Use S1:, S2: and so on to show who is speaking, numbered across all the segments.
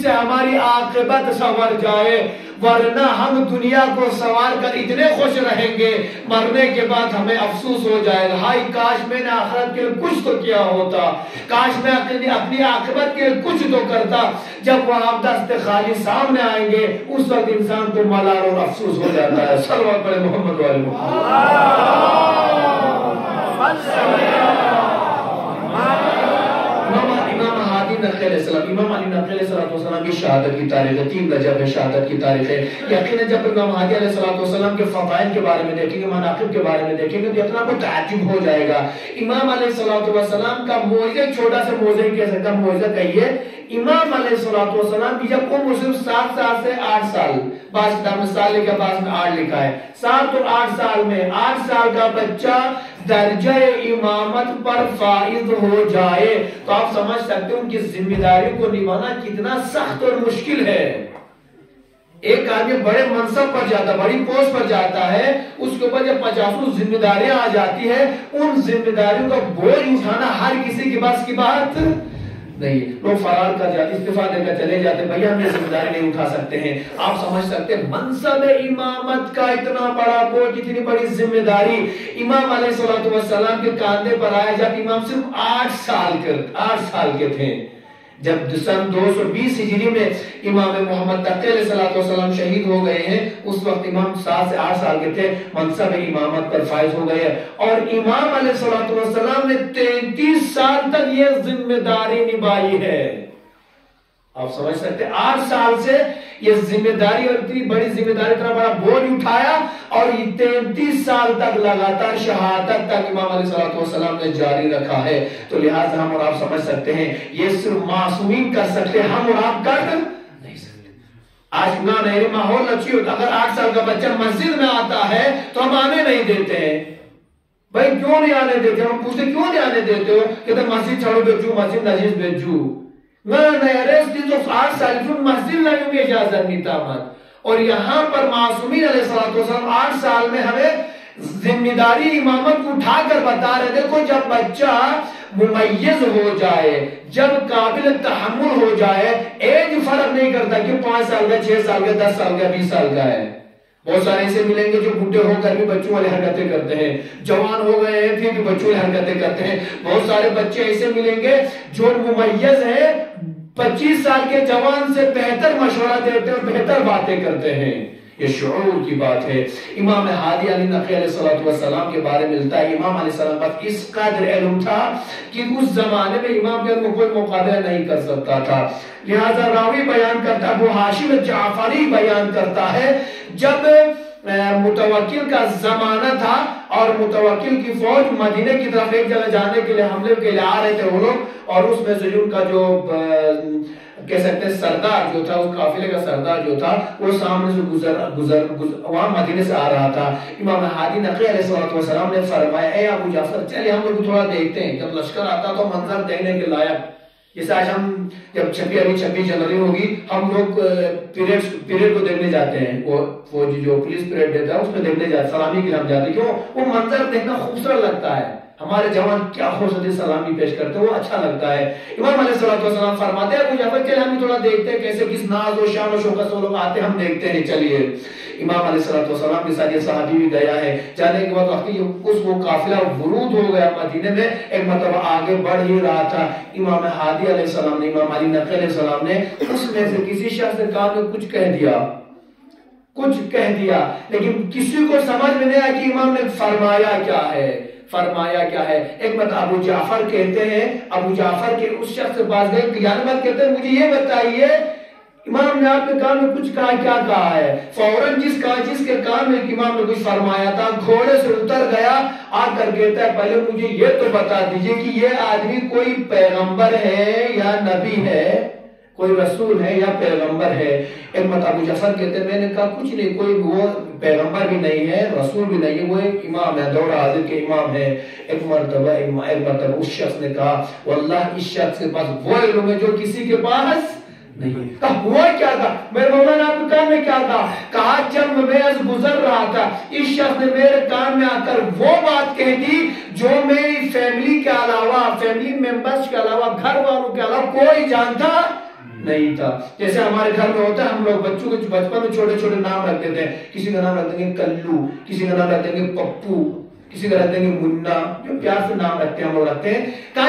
S1: سے ہماری عاقبت سنور جائے، ورنہ ہم دنیا کو سنوار کر اتنے خوش رہیں گے، مرنے کے بعد ہمیں افسوس ہو جائے گا، ہائی کاش میں نے آخرت کے لیے کچھ تو کیا ہوتا، کاش میں اپنی عاقبت کے لیے کچھ تو کرتا۔ جب وہ آپ دست خالی سامنے آئیں گے اس وقت انسان کو ملال اور افسوس ہو جاتا ہے۔ صلوات پڑھیں محمد والے محمد۔ امام علی نقی علیہ السلام کی شہادت کی تاریخ ہے، 3 رجب ہے شہادت کی تاریخ ہے۔ یقیناً جب امام ہادی علیہ السلام کے فضائل کے بارے میں دیکھیں گے، مناقب کے بارے میں دیکھیں گے تو اتنا کو تعجب ہو جائے گا۔ امام علیہ السلام کا معجزہ، چھوٹا سا معجزہ ہی کہہ سکتا، معجزہ کہیے، امام علیہ السلام کی جب عمر صرف 7 سال سے 8 سال، بعض کتاب میں سال کے بعد میں 8 لکھا ہے، 7 اور 8 سال میں 8 سال کا بچہ درجہ امامت پر فائز ہو جائے تو آپ سمجھ سکتے ہیں ان کی ذمہ داریوں کو نبھانا کتنا سخت اور مشکل ہے۔ ایک آدمی بڑے منصب پر جاتا، بڑی پوسٹ پر جاتا ہے، اس کے اوپر جب 50 ذمہ داریاں آ جاتی ہے، ان ذمہ داریوں کا بوجھ اٹھانا ہر کسی کے بس کی بات نہیں۔ لوگ فرار کر جاتے، استعفا دے کر چلے جاتے، بھیا ہم یہ ذمہ داری نہیں اٹھا سکتے ہیں۔ آپ سمجھ سکتے ہیں منصب امامت کا اتنا بڑا بوجھ، اتنی بڑی ذمہ داری امام علیہ السلام کے کاندھے پر آیا جب امام صرف 8 سال کے تھے۔ جب سن 220 ہجری میں امام محمد تقی علیہ السلام شہید ہو گئے ہیں، اس وقت امام 7 سے 8 سال کے تھے، منصب امامت پر فائز ہو گئے، اور امام علیہ السلام نے 33 سال تک یہ ذمہ داری نبھائی ہے۔ آپ سمجھ سکتے ہیں 8 سال سے یہ ذمہ داری، اور اتنی بڑی ذمہ داری، اتنا بڑا بوجھ اٹھایا، اور یہ 33 سال تک لگاتار شہادت تک امام علیہ السلام نے جاری رکھا ہے۔ تو لہٰذا ہم اور آپ سمجھ سکتے ہیں یہ صرف معصومین کر سکتے، ہم اور آپ کر نہیں سکتے۔ آج نہ نئے ماحول اچھی ہوتا، اگر 8 سال کا بچہ مسجد میں آتا ہے تو ہم آنے نہیں دیتے ہیں۔ بھائی کیوں نہیں آنے دیتے؟ ہم پوچھتے کیوں نہیں آنے دیتے ہو؟ کہتے مسجد چھوڑو بھیجو، مسجد نجیس بھیجو۔ تو 8 سال کی مسجد نہیں ہوگی، اجازت نہیں تھا مت۔ اور یہاں پر معصومین علیہ السلام 8 سال میں ہمیں ذمہ داری امامت کو اٹھا کر بتا رہے، دیکھو جب بچہ ممیز ہو جائے، جب قابل تحمل ہو جائے، ایج فرق نہیں کرتا کہ 5 سال کا، 6 سال کا، 10 سال کا، 20 سال کا ہے۔ بہت سارے ایسے ملیں گے جو بڈھے ہو کر بھی بچوں والی حرکتیں کرتے ہیں، جوان ہو گئے ہیں پھر بھی بچوں والی حرکتیں کرتے ہیں۔ بہت سارے بچے ایسے ملیں گے جو ممیز ہیں، 25 سال کے جوان سے بہتر مشورہ دیتے ہیں اور بہتر باتیں کرتے ہیں۔ یہ شعور کی بات ہے۔ امام ہادی علی نقی علیہ السلام کے بارے میں ملتا ہے، امام علیہ السلام پر اس قدر علم تھا کہ اس زمانے میں امام کے کوئی مقابلہ نہیں کر سکتا تھا۔ لہذا راوی بیان کرتا، ابو ہاشم جعفری بیان کرتا ہے، جب متوکل کا زمانہ تھا اور متوکل کی فوج مدینے کی طرف ایک جگہ جانے کے لیے، حملے کے لیے آ رہے تھے وہ لوگ، اور اس میں سے ان کا جو کہہ سکتے ہیں سردار جو تھا، اس قافلے کا سردار جو تھا، وہ سامنے سے وہاں مدینے سے آ رہا تھا۔ امام ہادی نقی علیہ السلام نے فرمایا، اے ابو جعفر چلے ہم لوگ تھوڑا دیکھتے ہیں، جب لشکر آتا تو منظر دیکھنے کے لائق، جیسے آج ہم جب 26 جنوری ہوگی ہم لوگ پیریڈ کو دیکھنے جاتے ہیں، وہ فوجی جو پولیس پیریڈ دیتا ہے اس میں دیکھنے جاتے، سلامی کے لیے ہم جاتے ہیں، کیوں؟ وہ منظر دیکھنا خوبصورت لگتا ہے، ہمارے جوان کیا خوبصورت سلامی پیش کرتے ہیں، وہ اچھا لگتا ہے۔ امام علیہ السلام فرماتے ہیں ابو جعفر چلے ہم تھوڑا دیکھتے ہیں کیسے کس ناز و شان و شوکت سے لوگ آتے ہیں، ہم دیکھتے ہیں، چلیے۔ امام علیہ السلام کے ساتھ یہ صحابی بھی گیا ہے، جانے کے بعد وقت وہ قافلہ ورود ہو گیا مدینے میں، ایک مرتبہ آگے بڑھ ہی رہا تھا، امام ہادی علیہ السلام نے، امام علی نقی علیہ السلام نے اس میں سے کسی شخص نے کہا میں کچھ کہہ دیا، لیکن کسی کو سمجھ میں نہیں آیا کہ امام نے فرمایا کیا ہے۔ ایک مرتبہ ابو جعفر کہتے ہیں، ابو جعفر کے اس شخص کے پاس گئے، قیامت کہتے ہیں مجھے یہ بتائیے امام نے آپ کے کان میں کچھ کہا، کیا کہا ہے؟ فوراً جس کے کان میں امام نے کچھ فرمایا تھا، گھوڑے سے اتر گیا، آ کر کہتا ہے پہلے مجھے یہ تو بتا دیجئے کہ یہ آدمی کوئی پیغمبر ہے یا نبی ہے، کوئی رسول ہے یا پیغمبر ہے؟ ایک مرتبہ ابو جعفر کہتے ہیں میں نے کہا کچھ نہیں، کوئی وہ پیغمبر بھی نہیں ہے، رسول بھی نہیں ہے، وہ ایک امام ہے، دور حاضر کے امام ہے۔ ایک مرتبہ اس شخص نے کہا واللہ اس شخص کے پاس وہ علم ہے جو کسی کے پاس نہیں۔ کہا ہوا کیا تھا؟ میرے مولا نے آپ کے کان میں کیا کہا؟ کہا جب میں گزر رہا تھا اس شخص نے میرے کان میں آ کر وہ بات کہہ دی جو میری فیملی کے علاوہ، فیملی ممبرز کے علاوہ، گھر والوں کے علاوہ کوئی جانتا نہیں تھا. جیسے ہمارے گھر میں ہوتا ہے ہم لوگ بچوں کو بچپن میں چھوٹے چھوٹے نام رکھ دیتے ہیں. کسی کا نام رکھ دیں گے کلو, کسی کا نام رکھ دیں گے پپو, کسی کا رکھ دیں گے منا, جو پیار سے نام رکھتے ہیں ہم لوگ رکھتے ہیں. کہ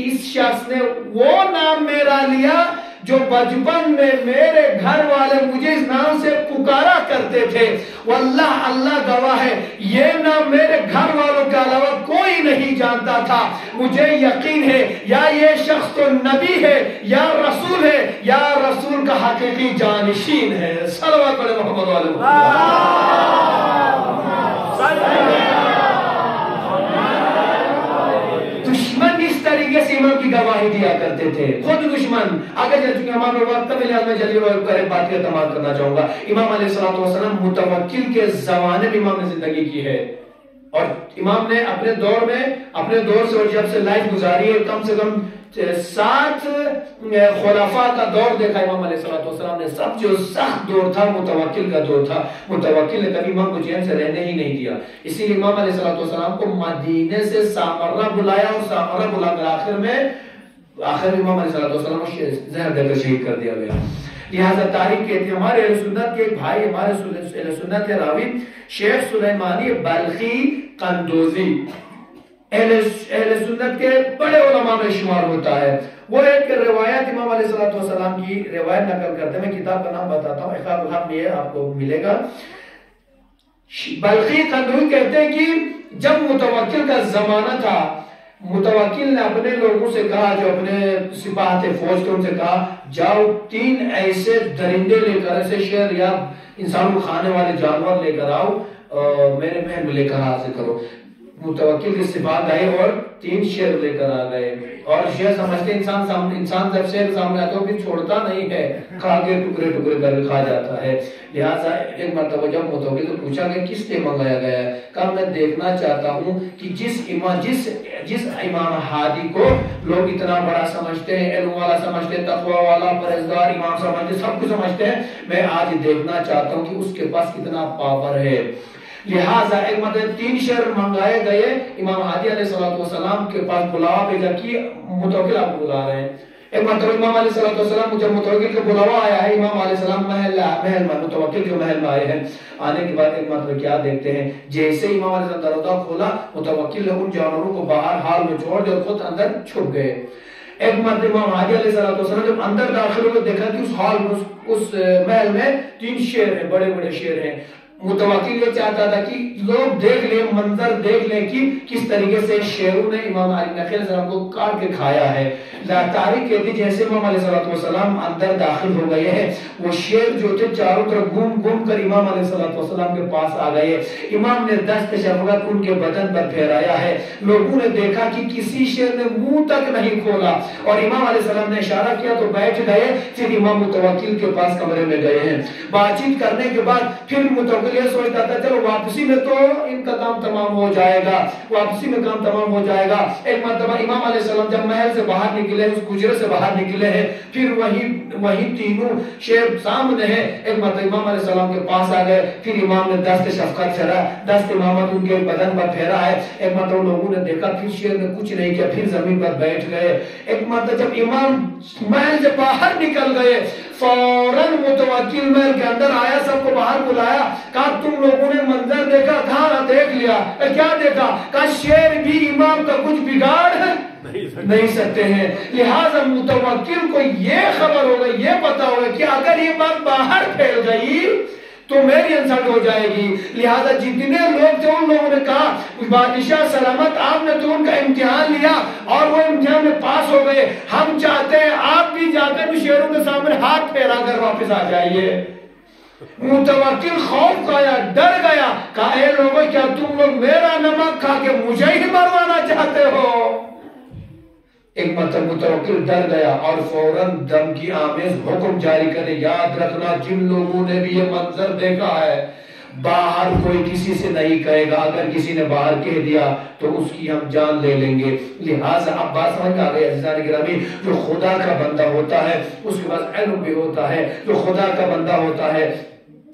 S1: اس شخص نے وہ نام میرا لیا جو بچپن میں میرے گھر والے مجھے اس نام سے پکارا کرتے تھے. واللہ اللہ گواہ ہے یہ نام میرے گھر والوں کے علاوہ کوئی نہیں جانتا تھا. مجھے یقین ہے یا یہ شخص تو نبی ہے یا رسول ہے یا رسول کا حقیقی جانشین ہے. صلوات علی محمد و علی محمد. دشمن اس طریقے سے امام کی گواہی دیا کرتے تھے, خود دشمن. اگر چونکہ امام وقت میں لحاظ میں جلدی کرے بات کا اعتماد کرنا چاہوں گا. امام علیہ السلام متوکل کے زمانے میں امام نے زندگی کی ہے, اور امام نے اپنے دور سے اور جب سے لائف گزاری ہے کم سے کم 7 خلفاء کا دور دیکھا امام علیہ السلام نے. سب جو سخت دور تھا متوکل کا دور تھا. متوکل نے کبھی امام کو چین سے رہنے ہی نہیں دیا. اسی لیے امام علیہ السلام کو مدینے سے سامرہ بلایا, اور سامرہ بلا کر آخر میں امام علیہ السلام کو زہر دے کر شہید کر دیا گیا. لہذا تاریخ کہتی ہے ہمارے اہل سنت کے ایک بھائی, ہمارے اہل سنت کے راوی شیخ سلیمانی بلخی قندوزی اہل سنت کے بڑے علماء میں شمار ہوتا ہے. وہ ایک روایت امام علیہ السلام کی روایت نقل کرتے ہیں. میں کتاب کا نام بتاتا ہوں, احقاق الحق میں آپ کو ملے گا. بلخی قندوزی کہتے ہیں کہ جب متوکل کا زمانہ تھا, متوکل نے اپنے لوگوں سے کہا جو اپنے سپاہ تھے فوج کے, ان سے کہا جاؤ 3 ایسے درندے لے کر, ایسے شیر یا انسان کو کھانے والے جانور لے کر آؤ, میرے محل میں لے کر حاضر کرو. متوکل کے سپاہ گئے اور 3 شیر لے کر آ گئے. اور شیر سمجھتے انسان جب شیر سامنے آتا ہے پھر چھوڑتا نہیں ہے, کھا کے ٹکڑے ٹکڑے کر کھا جاتا ہے. لہٰذا ایک مرتبہ جب متوکل تو پوچھا کہ کس لیے منگایا گیا ہے؟ کہا میں دیکھنا چاہتا ہوں کہ جس امام ہادی کو لوگ اتنا بڑا سمجھتے ہیں, علم والا سمجھتے ہیں, تقوی والا, پرہیزگار امام سمجھتے ہیں, سب کچھ سمجھتے ہیں, میں آج دیکھنا چاہتا ہوں کہ اس کے پاس کتنا پاور ہے. لہٰذا ایک مطلب 3 شیر منگائے گئے. امام ہادی علیہ السلام کے پاس بلاوا بھیجا کہ متوکل آپ بلا رہے ہیں. ایک مرتبہ امام علیہ السلام جب متوکل کا بلاوا آیا ہے, امام علیہ السلام محل میں متوکل کے محل میں آئے ہیں. آنے کے بعد ایک مرتبہ کیا دیکھتے ہیں, جیسے امام علیہ السلام دروازہ کھولا, متوکل نے ان جانوروں کو باہر حال میں چھوڑ دیا اور خود اندر چھپ گئے. ایک مرتبہ امام ہادی علیہ السلام جب اندر داخل ہو دیکھا کہ اس حال میں اس محل میں 3 شیر ہیں, بڑے بڑے شیر ہیں. متوکل یہ چاہتا تھا کہ لوگ دیکھ لیں, منظر دیکھ لیں کہ کس طریقے سے شیروں نے امام علیہ السلام کو کاٹ کے کھایا ہے. تاریخ کہتی جیسے امام علیہ السلام اندر داخل ہو گئے ہیں, وہ شیر جو تھے چاروں طرف گھوم کر امام علیہ السلام کے پاس آ گئے. امام نے دست شفقت ان کے بدن پر پھیرایا ہے. لوگوں نے دیکھا کہ کسی شیر نے منہ تک نہیں کھولا, اور امام علیہ السلام نے اشارہ کیا تو بیٹھ گئے. پھر امام متوکل کے پاس کمرے میں گئے ہیں. بات چیت کرنے کے بعد پھر متوکل یہ سوچتا تھا چلو واپسی میں تو ان کا کام تمام ہو جائے گا, واپسی میں کام تمام ہو جائے گا. ایک مرتبہ امام علیہ السلام جب محل سے باہر نکلے, اس گجرے سے باہر نکلے ہیں, پھر وہی 3 شیر سامنے ہیں. ایک مرتبہ امام علیہ السلام کے پاس آ گئے. پھر امام نے دست شفقت پھیرا, دست امامت ان کے بدن پر پھیرا ہے. ایک مرتبہ لوگوں نے دیکھا, پھر شیر نے کچھ نہیں کیا, پھر زمین پر بیٹھ گئے. ایک مرتبہ جب امام محل سے باہر نکل گئے, فوراً متوکل محل کے اندر آیا, سب کو باہر بلایا, کہا تم لوگوں نے منظر دیکھا؟ کہاں دیکھ لیا. کیا دیکھا؟ کہا شیر بھی امام کا کچھ بگاڑ نہیں سکتے ہیں. لہٰذا متوکل کو یہ خبر ہوگا, یہ پتا ہوگا کہ اگر یہ بات باہر پھیل گئی تو میری انسلٹ ہو جائے گی. لہٰذا جتنے لوگ تھے ان لوگوں نے کہا بادشاہ سلامت, آپ نے تو ان کا امتحان لیا اور وہ امتحان میں پاس ہو گئے, ہم چاہتے ہیں آپ بھی جا کر شیروں کے سامنے ہاتھ پھیلا کر واپس آ جائیے. متوکل خوف کھایا, ڈر گیا, کہا اے لوگوں کیا تم لوگ میرا نمک کھا کے مجھے ہی مروانا چاہتے ہو؟ ایک مرتبہ متوکل ڈر گیا اور فوراً دھمکی آمیز حکم جاری کرے, یاد رکھنا جن لوگوں نے بھی یہ منظر دیکھا ہے باہر کوئی کسی سے نہیں کہے گا, اگر کسی نے باہر کہہ دیا تو اس کی ہم جان لے لیں گے. لہٰذا اب بات سمجھ آ گئی عزیزان گرامی, جو خدا کا بندہ ہوتا ہے اس کے پاس علم بھی ہوتا ہے, جو خدا کا بندہ ہوتا ہے,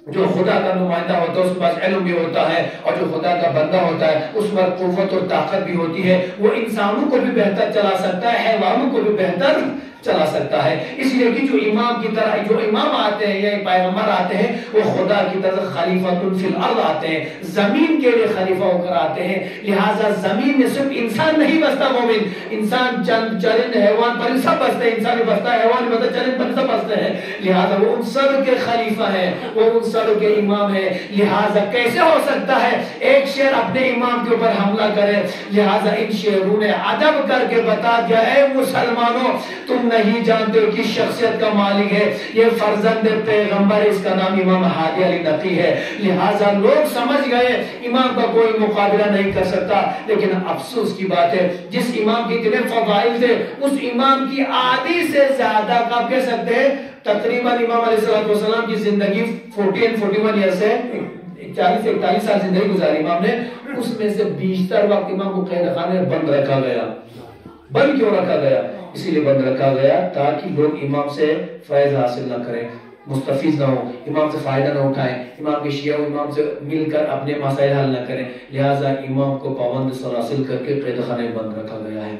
S1: جو خدا کا نمائندہ ہوتا ہے اس کے پاس علم بھی ہوتا ہے, اور جو خدا کا بندہ ہوتا ہے اس پر قوت اور طاقت بھی ہوتی ہے. وہ انسانوں کو بھی بہتر چلا سکتا ہے, حیوانوں کو بھی بہتر چلا سکتا ہے. اس لیے کہ جو امام کی طرح جو امام آتے ہیں یا پیغمبر آتے ہیں وہ خدا کی طرف خلیفۃ فی الارض آتے ہیں, زمین کے لیے خلیفہ ہو کر آتے ہیں. لہٰذا زمین میں صرف انسان نہیں بستا مومن, انسان چند چرند حیوان پر سب بستے ہیں, انسان بھی بستا ہے, حیوان بھی بستا ہے, چرند پر سب بستے ہیں. لہٰذا وہ ان سب کے خلیفہ ہیں, وہ ان سب کے امام ہیں. لہٰذا کیسے ہو سکتا ہے ایک شیر اپنے امام کے اوپر حملہ کرے؟ لہٰذا ان شیروں نے ادب کر کے بتا دیا, اے مسلمانوں تم نہیں جانتے ہو کس شخصیت کا مالک ہے, یہ فرزند پیغمبر, اس کا نام امام ہادی علی نقی ہے. لہٰذا لوگ سمجھ گئے امام کا کوئی مقابلہ نہیں کر سکتا. لیکن افسوس کی بات ہے جس امام کے اتنے فضائل تھے اس امام کی آدھی سے زیادہ کا کہہ سکتے ہیں تقریباً امام علیہ السلام کی زندگی 41 ایئرس ہے, 40 سے 41 سال زندگی گزاری امام نے. اس میں سے بیشتر وقت امام کو قید خانے میں بند رکھا گیا. بند کیوں رکھا گیا؟ اسی لیے بند رکھا گیا تاکہ لوگ امام سے فیض حاصل نہ کریں, مستفیض نہ ہو, امام سے فائدہ نہ اٹھائیں, امام کے شیعہ امام سے مل کر اپنے مسائل حل نہ کریں. لہٰذا امام کو پابند سلاسل کر کے قید خانے میں بند رکھا گیا ہے.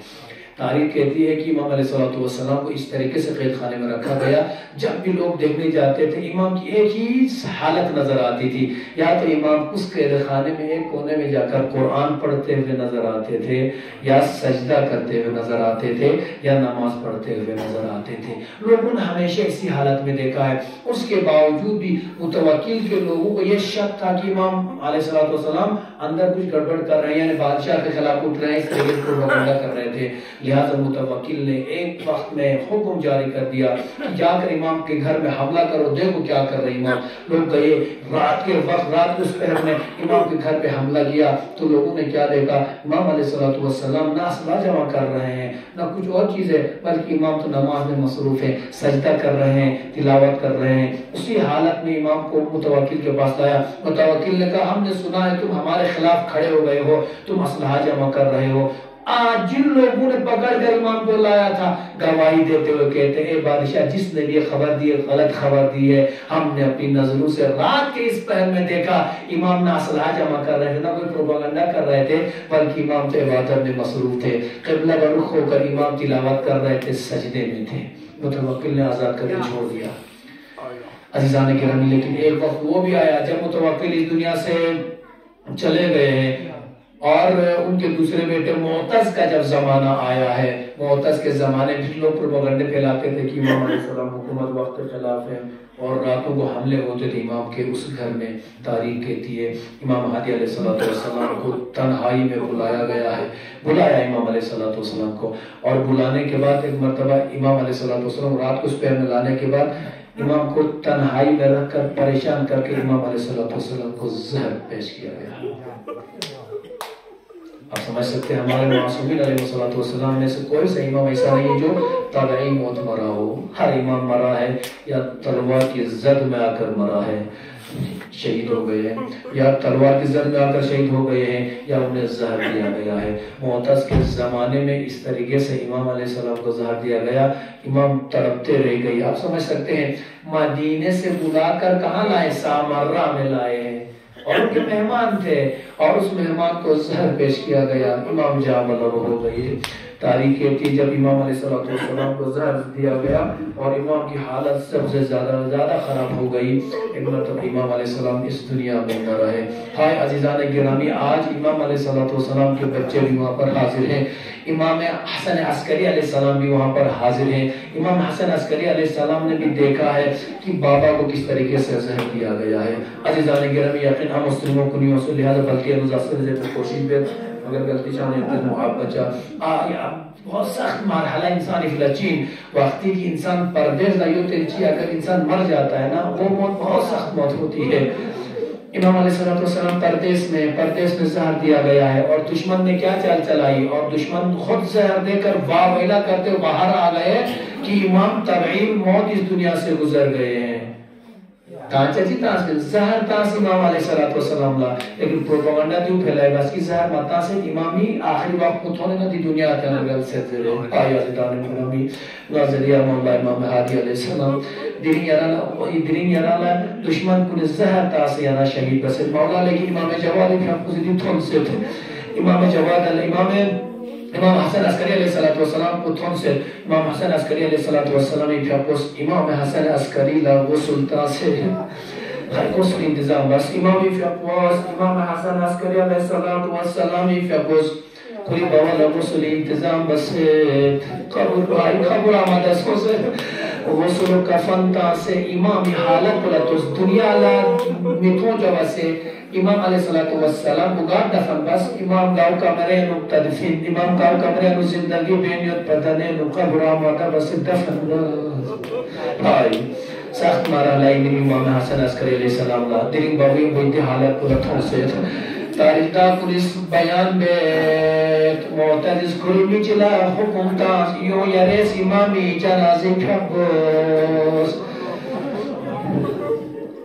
S1: تاریخ کہتی ہے کہ امام علیہ السلام کو اس طریقے سے قید خانے میں رکھا گیا, جب بھی لوگ دیکھنے جاتے تھے امام کی ایک ہی حالت نظر آتی تھی, یا تو امام اس قید خانے میں ایک کونے میں جا کر قرآن پڑھتے ہوئے نظر آتے تھے, یا سجدہ کرتے ہوئے نظر آتے تھے, یا نماز پڑھتے ہوئے نظر آتے تھے. لوگوں نے ہمیشہ اسی حالت میں دیکھا ہے. اس کے باوجود بھی متوکل کے لوگوں کو یہ شک تھا کہ امام علیہ السلام اندر کچھ گڑبڑ کر رہے ہیں, یعنی بادشاہ کے خلاف اٹھ رہے ہیں, اس طریقے سے پروپیگنڈا کر رہے تھے. لہذا متوکل نے ایک وقت میں حکم جاری کر دیا کہ جا کر امام کے گھر میں حملہ کرو, دیکھو کیا کر رہے امام. لوگ گئے رات کے وقت, رات اس پہر میں امام کے گھر پہ حملہ کیا تو لوگوں نے کیا دیکھا, امام علیہ السلام نہ اسلحہ جمع کر رہے ہیں نہ کچھ اور چیز ہے, بلکہ امام تو نماز میں مصروف ہے, سجدہ کر رہے ہیں, تلاوت کر رہے ہیں. اسی حالت میں امام کو متوکل کے پاس لایا. متوکل نے کہا ہم نے سنا ہے تم ہمارے خلاف کھڑے ہو گئے ہو, تم اسلحہ جمع کر رہے ہو. آج جن لوگوں نے پکڑ کر امام کو لایا تھا گواہی دیتے ہوئے کہتے ہیں, اے بادشاہ جس نے یہ خبر دی ہے غلط خبر دی ہے. ہم نے اپنی نظروں سے رات کے اس پہر میں دیکھا امام نہ اسلحہ جمع کر رہے تھے نہ کوئی پروپیگنڈا کر رہے تھے, بلکہ امام تو عبادت میں مصروف تھے. قبلہ کا رخ ہو کر امام تلاوت کر رہے تھے, سجدے میں تھے. متوکل نے آزاد کر کے چھوڑ دیا. عزیزان کرام, لیکن ایک وقت وہ بھی آیا جب متوکل اس دنیا سے چلے گئے ہیں اور ان کے دوسرے بیٹے معتز کا جب زمانہ آیا ہے. معتز کے زمانے میں لوگ پروپیگنڈے پھیلاتے تھے کہ امام علیہ السلام حکومت وقت کے خلاف ہے اور راتوں کو حملے ہوتے تھے امام کے اس گھر میں. تاریخ کہتی ہے امام ہادی علیہ السلام کو تنہائی میں بلایا گیا ہے, بلایا امام علیہ السلام کو, اور بلانے کے بعد ایک مرتبہ امام علیہ السلام رات کو اس پیر میں لانے کے بعد امام کو تنہائی میں رکھ کر پریشان کر کے امام علیہ السلام کو زہر پیش کیا گیا. آپ سمجھ سکتے ہیں ہمارے معصومین علیہ السلام میں سے کوئی سا امام ایسا نہیں جو طبعی موت مرا ہو. ہر امام مرا ہے یا تلوار کی زد میں آ کر مرا ہے, شہید ہو گئے ہیں, یا تلوار کی زد میں آ کر شہید ہو گئے ہیں, یا انہیں زہر دیا گیا ہے. معتز کے زمانے میں اس طریقے سے امام علیہ السلام کو زہر دیا گیا. امام تڑپتے رہ گئی. آپ سمجھ سکتے ہیں مدینے سے بلا کر کہاں لائے, سامرہ میں لائے ہیں, اور ان کے مہمان تھے, اور اس مہمان کو زہر پیش کیا گیا. امام جاں بلغ ہو گئی. تاریخ کہتی جب امام علیہ السلام کو زہر دیا گیا اور امام کی حالت سب سے زیادہ خراب ہو گئی, ایک مرتبہ امام علیہ السلام اس دنیا میں نہ رہے. ہائے عزیزان گرامی, آج امام علیہ السلام کے بچے بھی وہاں پر حاضر ہیں. امام حسن عسکری علیہ السلام بھی وہاں پر حاضر ہیں. امام حسن عسکری علیہ السلام نے بھی دیکھا ہے کہ بابا کو کس طریقے سے زہر دیا گیا ہے. عزیزان گرامی, یقین ہم مسلموں کو نہیں ہو سکتے, لہذا بلکہ روز اثر سے کوشش پہ اگر غلطی چاہنے تو آپ بچا. بہت سخت مرحلہ انسانی فلچین وقتی کی انسان پردیس لائیو تلچی اگر انسان مر جاتا ہے نا, وہ موت بہت سخت موت ہوتی ہے. امام علیہ السلام پردیس میں زہر دیا گیا ہے, اور دشمن نے کیا چال چلائی, اور دشمن خود زہر دے کر واویلا کرتے ہوئے باہر آ گئے کہ امام طبعی موت اس دنیا سے گزر گئے ہیں. تانچہ جی تانچہ زہر تانچہ امام علیہ السلام لا, لیکن پروپیگنڈا دیو پھیلائے بس کی زہر مطا سے امامی آخری وقت متھونے نہ دی دنیا آتے ہیں گل سے زیرے آئی عزیزان گرامی. ناظریہ مولا امام ہادی علیہ السلام درین یرالا دشمن کو زہر تانچہ یانا شہید بس مولا, لیکن امام جواد بھی ہم کو زیدی تھون سے تھے. امام جواد امام امام حسن عسکری علیہ السلام کو تھون سے امام حسن عسکری علیہ السلام ہی پھیاپوس امام حسن عسکری لا وہ سلطان سے ہر غسل انتظام بس امام ہی پھیاپوس امام حسن عسکری علیہ السلام ہی پھیاپوس کوئی بابا لا غسل انتظام بس قبر بھائی قبر آمد اس کو سے غسل کفن تا سے امام حالت بلا تو دنیا لا میتون جوا سے امام علیہ السلام اگاد دفن بس امام گاو کمرے نو تدفین امام گاو کمرے نو زندگی بینیت پتنے نو قبر آمد بس دفن بھائی سخت مارا لائی امام حسن عسکری علیہ السلام لا درنگ باوی بویدی حالت بلا تو سے تاریخ دا پولیس بیان بیت معترض کلمی چلا حکومتا یوں یریس امامی جنازی پھیاپوس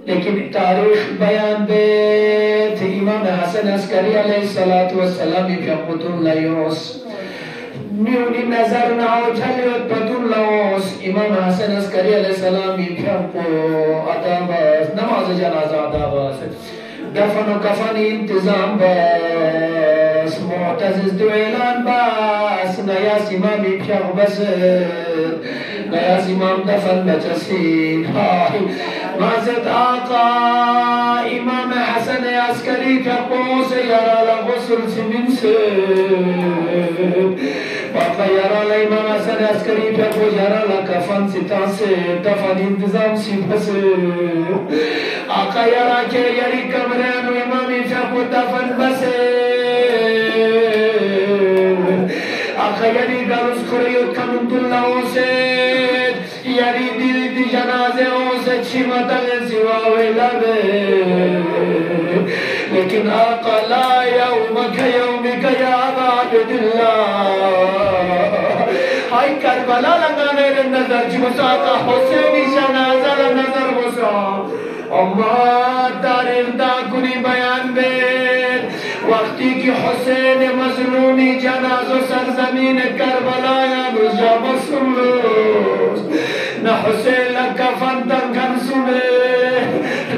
S1: لیکن تاریخ بیان بیت امام حسن عسکری علیہ السلام پھیاپوت لیوس نیونی نظر ناو جھلیت بدون لوس امام حسن عسکری علیہ السلام پھیاپو اداباس نماز جنازہ اداباس دفن و کفن انتظام بس معتزز دو اعلان بس نیاس امامی پھیاو بس نیاس امام دفن بچسی مازد آقا امام حسن عسکری پھیاپوس یارا غسل سمین سے باقا یارا امام حسن عسکری پھیاپوس یارا کفن ستا سے دفن انتظام سی بس آقا یارا کے یاری کمرانو امامی پھیاپو دفن بس آقا یاری گلوس کھریت کنند اللہ سے یاری دی جنازے سے چھمتن سواوی لبے لیکن آقا لا یومک یومک یا عباد اللہ آئی کربلا لگانے نظر جمس آقا حسینی جنازہ نظر بسا اما تاریخ دا کنی بیان بیت وقتی کی حسین مظلومی جنازو سرزمین کربلا یا رجا مسلوس نہ حسین لکفن تنگن سنے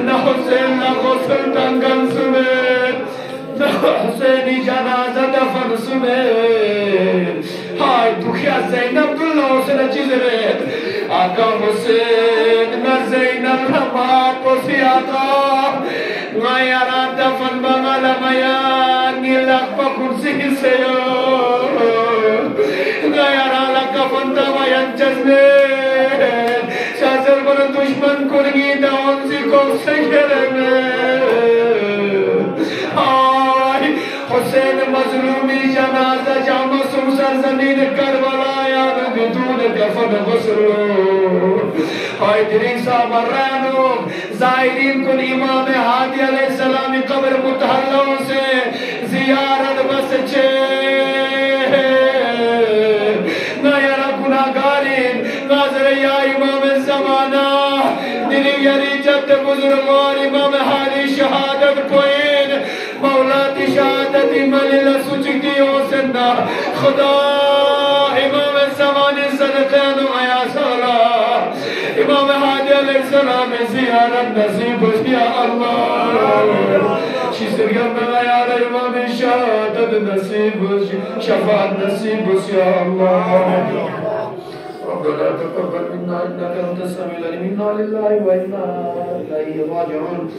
S1: نہ حسین لغسل تنگن سنے نہ حسینی جنازہ دفن سنے ہائے دکھیا زین عبداللہ حسین چیز رہت آقا حسین نہ زین الرحمات پوسی آقا غیرہ دفن بغل میان نیلق پا کرسی سے غیرہ لکفن دمیان چزنے شازر بر دشمن کنگی دون سی کو سجرنے آئی حسین مظلومی جنازہ جامع سمسر زمین کربلا یاد بدون کفن غسلو آئی درین صاحب مرانو زائرین کن امام ہادی علیہ السلامی قبر متحلوں سے زیارت بس چھے نایرہ گناہگارین ناظر یا امام زمانہ دلی یری جد بزرگوار امام حالی شہادت کوئین مولات شہادت ملیل سچکتی ہو سننا خدا امام زمانی صدقین و عیاسارا امام حالی علیہ السلام زیارت نصیب یا اللہ شیسر گرم عیار امام شہادت نصیب شفاعت نصیب یا اللہ ربنا تقبل منا انك انت السميع العليم انا لله وانا اليه راجعون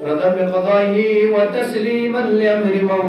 S1: رضا بقضائه وتسليما لامر مولانا